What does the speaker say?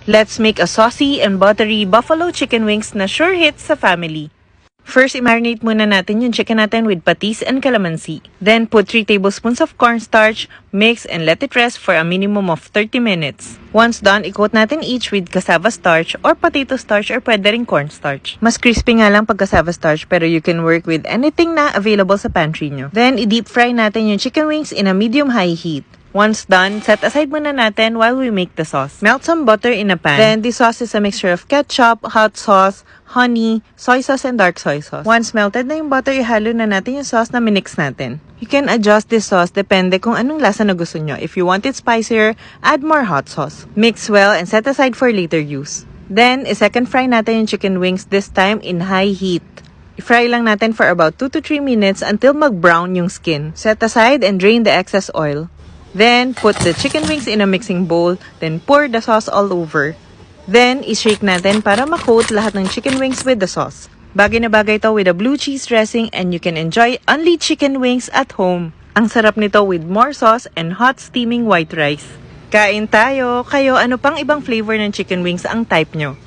Let's make a saucy and buttery buffalo chicken wings na sure hit sa family. First, i-marinate muna natin yung chicken natin with patis and calamansi. Then, put 3 tablespoons of cornstarch, mix, and let it rest for a minimum of 30 minutes. Once done, i-coat natin each with cassava starch or potato starch or pwede rin cornstarch. Mas crispy nga lang pag cassava starch pero you can work with anything na available sa pantry nyo. Then, i-deep fry natin yung chicken wings in a medium-high heat. Once done, set aside muna natin while we make the sauce. Melt some butter in a pan. Then, this sauce is a mixture of ketchup, hot sauce, honey, soy sauce, and dark soy sauce. Once melted na yung butter, ihalo na natin yung sauce na minix natin. You can adjust this sauce depende kung anong lasa na gusto nyo. If you want it spicier, add more hot sauce. Mix well and set aside for later use. Then, i-second fry natin yung chicken wings, this time in high heat. I-fry lang natin for about 2 to 3 minutes until mag-brown yung skin. Set aside and drain the excess oil. Then, put the chicken wings in a mixing bowl, then pour the sauce all over. Then, i-shake natin para ma-coat lahat ng chicken wings with the sauce. Bagay na bagay to with a blue cheese dressing and you can enjoy only chicken wings at home. Ang sarap nito with more sauce and hot steaming white rice. Kain tayo! Kayo, ano pang ibang flavor ng chicken wings ang type nyo?